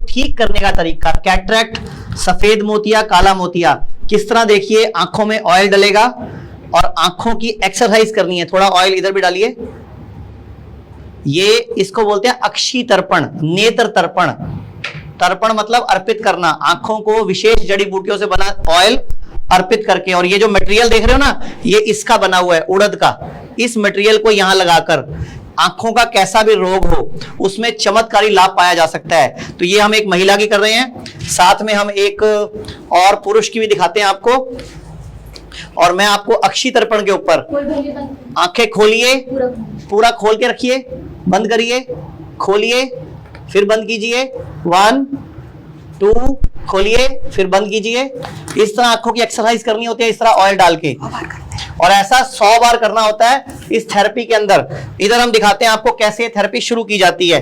ठीक करने का तरीका, कैटरेक्ट, सफेद मोतिया, काला मोतिया, किस तरह देखिए आंखों में ऑयल डलेगा और आंखों की एक्सरसाइज करनी है। थोड़ा ऑयल इधर भी डालिए। ये इसको बोलते हैं अक्षी तर्पण, नेत्र तर्पण। तर्पण मतलब अर्पित करना, आंखों को विशेष जड़ी बूटियों से बना ऑयल अर्पित करके। और ये जो मटेरियल देख रहे हो ना, ये इसका बना हुआ है, उड़द का। इस मटेरियल को यहां लगाकर आंखों का कैसा भी रोग हो उसमें चमत्कारी लाभ पाया जा सकता है। तो ये हम एक महिला की कर रहे हैं, साथ में हम एक और पुरुष की भी दिखाते हैं आपको। और मैं आपको अक्षी तर्पण के ऊपर आंखें खोलिए, पूरा खोल के रखिए, बंद करिए, खोलिए, फिर बंद कीजिए, 1 2, खोलिए, फिर बंद कीजिए। इस तरह आंखों की एक्सरसाइज करनी होती है, इस तरह ऑयल डाल के, और ऐसा 100 बार करना होता है इस थेरेपी के अंदर। इधर हम दिखाते हैं आपको कैसे थेरेपी शुरू की जाती है।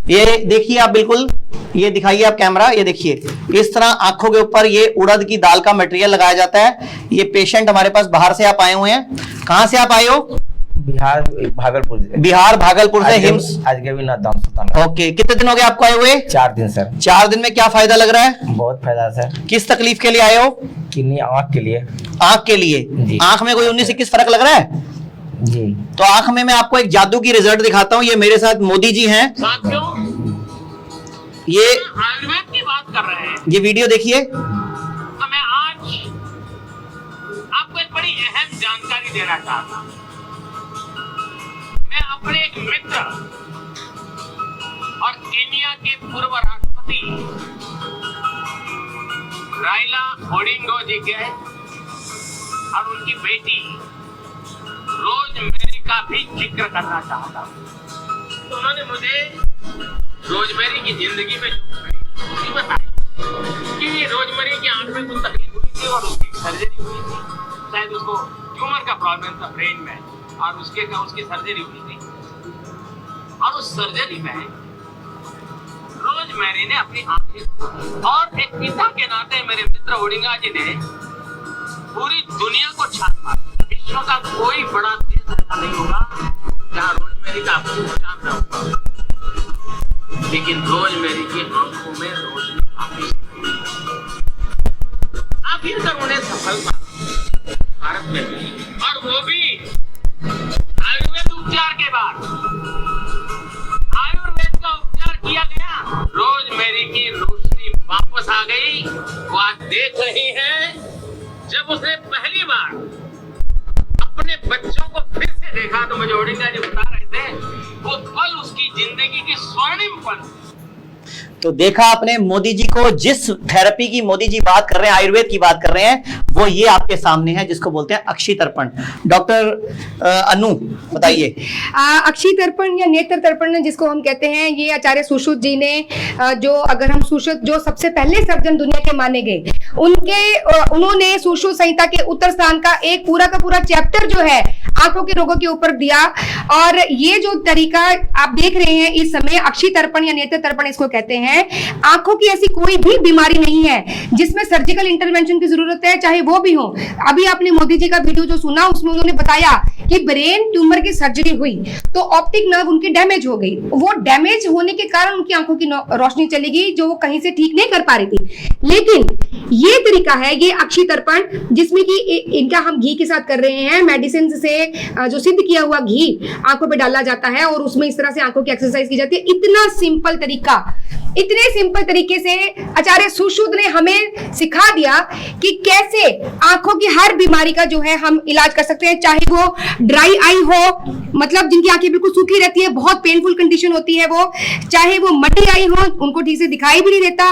ये देखिए आप, बिल्कुल ये दिखाइए आप कैमरा, ये देखिए इस तरह आंखों के ऊपर ये उड़द की दाल का मटेरियल लगाया जाता है। ये पेशेंट हमारे पास बाहर से आप आए हुए हैं। कहां से आप आए हो? बिहार भागलपुर। बिहार भागलपुर से हिम्स। आज के भी ना दाम सुल्तान। ओके, कितने दिन हो गए आपको आए हुए? 4 दिन सर। 4 दिन में क्या फायदा लग रहा है? बहुत फायदा सर। किस तकलीफ के लिए आए हो? किडनी, आँख के लिए। आंख के लिए? आंख में कोई 19-21 फर्क लग रहा है जी? तो आंख में मैं आपको एक जादू की रिजल्ट दिखाता हूँ। ये मेरे साथ मोदी जी हैं, ये आयुर्वेद की बात कर रहे हैं। ये वीडियो देखिए। तो मैं आज आपको एक बड़ी अहम जानकारी देना चाहता हूँ। मैं अपने एक मित्र और केन्या के पूर्व राष्ट्रपति राइला ओडिंगो जी के और उनकी बेटी रोजमेरी का भी जिक्र करना चाहता हूँ। तो उन्होंने मुझे रोजमेरी की जिंदगी में जो बताई कि रोजमेरी की आंख में कुछ तकलीफ हुई थी और उसकी सर्जरी हुई थी। शायद उसको ट्यूमर का प्रॉब्लम था ब्रेन में, और उसकी सर्जरी हुई थी। और उस सर्जरी में रोजमेरी ने अपनी आंखें, और एक पिता के नाते मेरे मित्र ओडिंगा जी ने पूरी दुनिया को छान मारा। विश्व का कोई बड़ा देश ऐसा नहीं होगा जहाँ रोजमेरी का आपको पहचान न होगा, लेकिन रोजमेरी की आंखों में रोशनी वापस आखिरकार उन्हें सफलता भारत में मिली, और वो भी आयुर्वेद उपचार के बाद। आयुर्वेद का उपचार किया गया, रोजमेरी की रोशनी वापस आ गई। वो आज देख रही है, जब उसने पहली बार अपने बच्चों को फिर से देखा तो मुझे ओडिंगा जी बता रहे थे, वो पल उसकी जिंदगी की स्वर्णिम पल। तो देखा आपने मोदी जी को, जिस थेरेपी की मोदी जी बात कर रहे हैं, आयुर्वेद की बात कर रहे हैं, वो ये आपके सामने है, जिसको बोलते हैं अक्षी तर्पण। डॉक्टर अनु बताइए। अक्षी तर्पण या नेत्र तर्पण जिसको हम कहते हैं, ये आचार्य सुश्रुत जी ने, जो अगर हम सुश्रुत जो सबसे पहले सर्जन दुनिया के माने गए, उन्होंने सुश्रुत संहिता के उत्तर स्थान का एक पूरा का पूरा चैप्टर जो है आंखों के रोगों के ऊपर दिया। और ये जो तरीका आप देख रहे हैं इस समय, अक्षी तर्पण या नेत्र तर्पण इसको कहते हैं। आंखों की ऐसी कोई भी बीमारी नहीं है जिसमें सर्जिकल इंटरवेंशन की जरूरत है, चाहे वो भी हो। अभी आपने मोदी जी का वीडियो जो सुना, उसमें उन्होंने बताया कि ब्रेन ट्यूमर की सर्जरी हुई तो ऑप्टिक नर्व उनकी डैमेज हो गई। वो डैमेज होने के कारण उनकी आंखों की रोशनी चली गई, जो वो कहीं से ठीक नहीं कर पा रही थी। लेकिन ये तरीका है, ये अक्षी तर्पण, जिसमें कि इनका हम घी के साथ कर रहे हैं। मेडिसिन से जो सिद्ध किया हुआ घी आंखों पे डाला जाता है और उसमें इस तरह से आंखों की एक्सरसाइज की जाती है। इतना सिंपल तरीका, इतने सिंपल तरीके से आचार्य सुश्रुत ने हमें सिखा दिया कि कैसे आंखों की हर बीमारी का जो है हम इलाज कर सकते हैं। चाहे वो ड्राई आई हो, मतलब जिनकी आंखें बिल्कुल सूखी रहती है, बहुत पेनफुल कंडीशन होती है वो, चाहे वो मटी आई हो, उनको ठीक से दिखाई भी नहीं देता,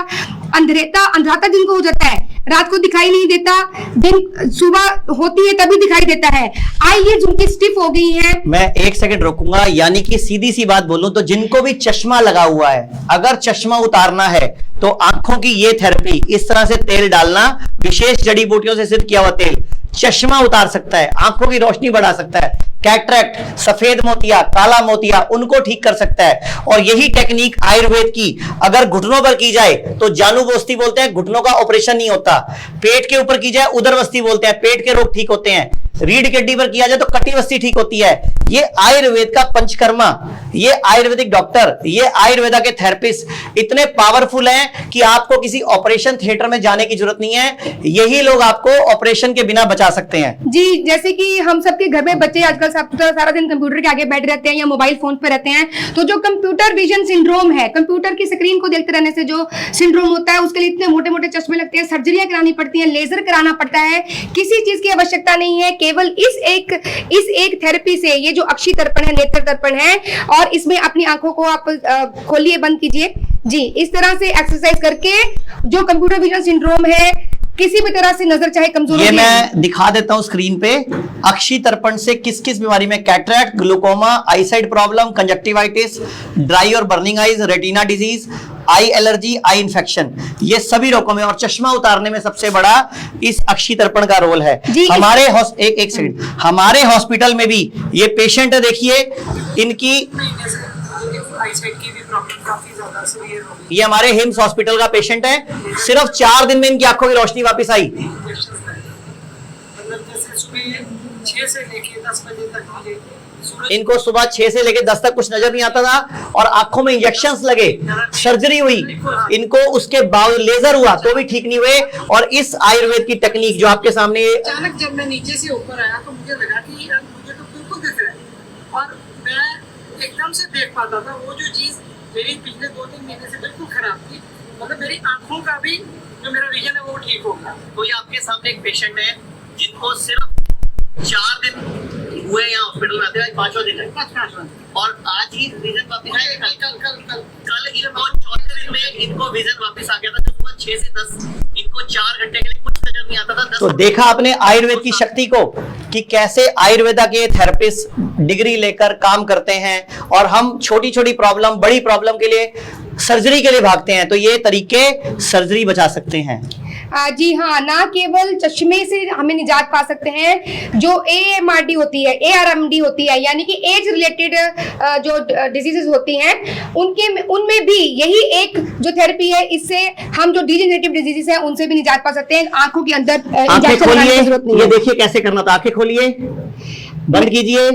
अंधराता जिनको हो जाता है, रात को दिखाई नहीं देता, दिन सुबह होती है तभी दिखाई देता है, आई जिनकी स्टिफ हो गई है। मैं 1 सेकंड रोकूंगा, यानी कि सीधी सी बात बोलूं तो जिनको भी चश्मा लगा हुआ है, अगर चश्मा उतारना है तो आंखों की ये थेरेपी, इस तरह से तेल डालना, विशेष जड़ी बूटियों से सिद्ध किया हुआ तेल चश्मा उतार सकता है, आंखों की रोशनी बढ़ा सकता है। कैटरेक्ट, सफेद मोतिया, काला मोतिया, उनको ठीक कर सकता है। और यही टेक्निक आयुर्वेद की अगर घुटनों पर की जाए तो जानुबोस्ती बोलते हैं, घुटनों का ऑपरेशन नहीं होता। पेट के ऊपर की जाए उदरवस्ती बोलते हैं, पेट के रोग ठीक होते हैं। रीढ़ की हड्डी पर किया जाए तो कटिवस्ती ठीक होती है। ये आयुर्वेद का पंचकर्मा, ये आयुर्वेदिक डॉक्टर, ये आयुर्वेदा के थेरेपिस्ट इतने पावरफुल हैं कि आपको किसी ऑपरेशन थिएटर में जाने की जरूरत नहीं है। यही लोग आपको ऑपरेशन के बिना बचा सकते हैं। जी, जैसे कि हम सबके घर में बच्चे आजकल सारा दिन कंप्यूटर के आगे बैठ रहते हैं या मोबाइल फोन पे रहते हैं, तो जो कंप्यूटर विजन सिंड्रोम है, कंप्यूटर की स्क्रीन को देखते रहने से जो सिंड्रोम होता है, उसके लिए इतने मोटे मोटे चश्मे लगते हैं, सर्जरियां करानी पड़ती हैं, लेजर कराना पड़ता है। किसी चीज की आवश्यकता नहीं है, केवल इस एक थेरेपी से, ये जो अक्षी तर्पण है, नेत्र तर्पण है, और इसमें अपनी आंखों को आप खोलिए, बंद कीजिए जी, इस तरह से एक्सरसाइज करके जो कंप्यूटर विजन सिंड्रोम है, किसी भी तरह से नजर चाहे कमजोर, ये मैं दिखा देता हूं स्क्रीन पे। अक्षी तर्पण से किस किस बीमारी में, cataract, glaucoma, eyesight problem, conjunctivitis, dry और बर्निंग आईज, रेटिना डिजीज, आई एलर्जी, आई इंफेक्शन, ये सभी रोगों में और चश्मा उतारने में सबसे बड़ा इस अक्षी तर्पण का रोल है। हमारे एक सेकंड, हमारे हॉस्पिटल में भी ये पेशेंट है, देखिए इनकी, ये हमारे हिम्स हॉस्पिटल का पेशेंट है, सिर्फ 4 दिन में इनकी आंखों की रोशनी वापस आई। इनको सुबह 6 से लेकर 10 तक कुछ नजर नहीं आता था और आंखों में इंजेक्शंस लगे, सर्जरी हुई, इनको उसके बाद लेजर हुआ तो भी ठीक नहीं हुए। और इस आयुर्वेद की टेक्निक जो आपके सामने, अचानक जब मैं नीचे से ऊपर आया तो मुझे लगा कि यार मुझे तो बिल्कुल दिख रहा है और मैं एकदम से देख पाता था। वो जो चीज मेरी पिछले 2-3 महीने से बिल्कुल खराब थी, मतलब मेरी आंखों का भी जो मेरा विजन है वो ठीक हो गया। तो ये आपके सामने एक पेशेंट है जिनको सिर्फ 4 दिन हुए यहाँ हॉस्पिटल में आते हैं, 5वां दिन है, 5वां दिन, और आज ही विजन वापस आया। कल इनको 4थे दिन में इनको विजन वापस आ गया था। जो सुबह 6 से 10 इनको 4 घंटे के लिए कुछ नजर नहीं आता था। तो देखा आपने आयुर्वेद की शक्ति को कि कैसे आयुर्वेदा के थेरेपिस्ट डिग्री लेकर काम करते हैं और हम छोटी छोटी प्रॉब्लम, बड़ी प्रॉब्लम के लिए सर्जरी के लिए भागते हैं। तो ये तरीके सर्जरी बचा सकते हैं। जी हाँ, ना केवल चश्मे से हमें निजात पा सकते हैं, जो AMRD होती है, ARMD होती है, यानी कि एज रिलेटेड जो डिजीजेस होती हैं, उनमें भी यही एक जो थेरेपी है, इससे हम जो डिजेनरेटिव डिजीजेस हैं उनसे भी निजात पा सकते हैं। आंखों के अंदर इंजेक्शन लगाने की जरूरत नहीं है। ये देखिए कैसे करना था, आंखें खोलिए, बंद कीजिए,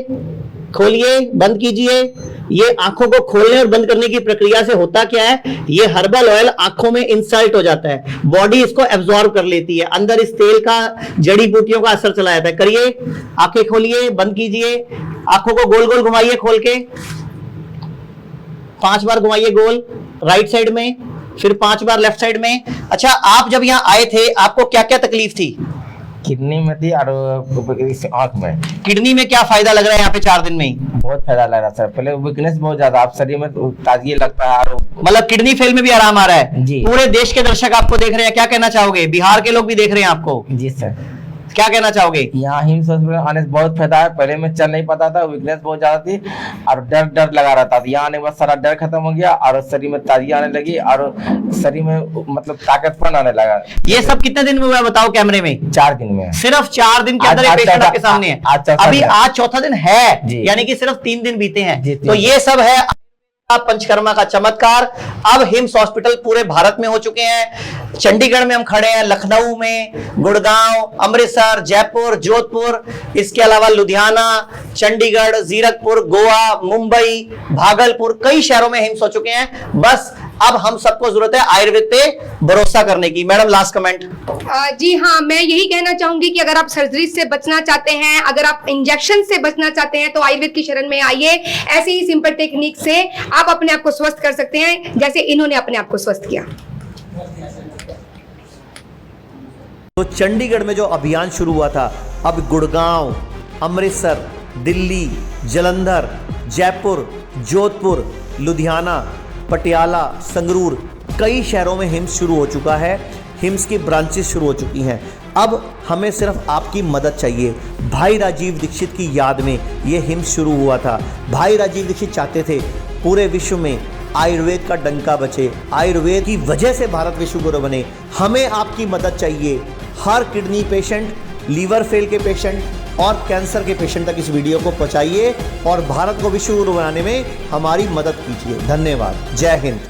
खोलिए, बंद कीजिए। ये आंखों को खोलने और बंद करने की प्रक्रिया से होता क्या है, ये हर्बल ऑयल आंखों में इंसल्ट हो जाता है, बॉडी इसको एब्जॉर्ब कर लेती है, अंदर इस तेल का, जड़ी बूटियों का असर चला जाता है। करिए, आंखें खोलिए, बंद कीजिए, आंखों को गोल गोल घुमाइए, खोल के 5 बार घुमाइए गोल राइट साइड में, फिर 5 बार लेफ्ट साइड में। अच्छा, आप जब यहाँ आए थे आपको क्या क्या तकलीफ थी? किडनी में थी और आंख में। किडनी में क्या फायदा लग रहा है यहाँ पे 4 दिन में ही? बहुत फायदा लग रहा है सर, पहले वीकनेस बहुत ज्यादा, आप शरीर में ताजगी लगता है और मतलब किडनी फेल में भी आराम आ रहा है जी। पूरे देश के दर्शक आपको देख रहे हैं, क्या कहना चाहोगे? बिहार के लोग भी देख रहे हैं आपको, जी सर, क्या कहना चाहोगे? यहाँ हिम्स हॉस्पिटल आने से बहुत फायदा है। पहले मैं चल नहीं पाता था, वीकनेस बहुत ज्यादा थी और डर लगा रहता था। यहाँ आने के बाद सारा डर खत्म हो गया और शरीर में ताजगी आने लगी और शरीर में मतलब ताकतपन आने लगा। ये सब कितने दिन में हुआ बताओ कैमरे में? 4 दिन में, सिर्फ 4 दिन के अंदर एक पेशेंट आपके सामने है। अभी आज चौथा दिन है, यानी कि सिर्फ 3 दिन बीते हैं। तो ये सब है पंचकर्मा का चमत्कार। अब हिम्स हॉस्पिटल पूरे भारत में हो चुके हैं। चंडीगढ़ में हम खड़े हैं, लखनऊ में, गुड़गांव, अमृतसर, जयपुर, जोधपुर, इसके अलावा लुधियाना, चंडीगढ़, जीरकपुर, गोवा, मुंबई, भागलपुर, कई शहरों में हिम्स हो चुके हैं। बस अब हम सबको जरूरत है आयुर्वेद पे भरोसा करने की। Madam last comment. जी हाँ, मैं यही कहना चाहूंगी कि अगर आप सर्जरी से बचना चाहते हैं, अगर आप इंजेक्शन से बचना चाहते हैं, तो आयुर्वेद की शरण में आइए। ऐसी ही सिंपल टेक्निक से आप अपने आप को स्वस्थ कर सकते हैं, जैसे इन्होंने अपने आप को स्वस्थ किया। तो चंडीगढ़ में जो अभियान शुरू हुआ था, अब गुड़गांव, अमृतसर, दिल्ली, जालंधर, जयपुर, जोधपुर, लुधियाना, पटियाला, संगरूर, कई शहरों में हिम्स शुरू हो चुका है। हिम्स की ब्रांचेस शुरू हो चुकी हैं। अब हमें सिर्फ आपकी मदद चाहिए। भाई राजीव दीक्षित की याद में ये हिम्स शुरू हुआ था। भाई राजीव दीक्षित चाहते थे पूरे विश्व में आयुर्वेद का डंका बचे, आयुर्वेद की वजह से भारत विश्व गुरु बने। हमें आपकी मदद चाहिए। हर किडनी पेशेंट, लीवर फेल के पेशेंट और कैंसर के पेशेंट तक इस वीडियो को पहुंचाइए और भारत को विश्व गुरु बनाने में हमारी मदद कीजिए। धन्यवाद। जय हिंद।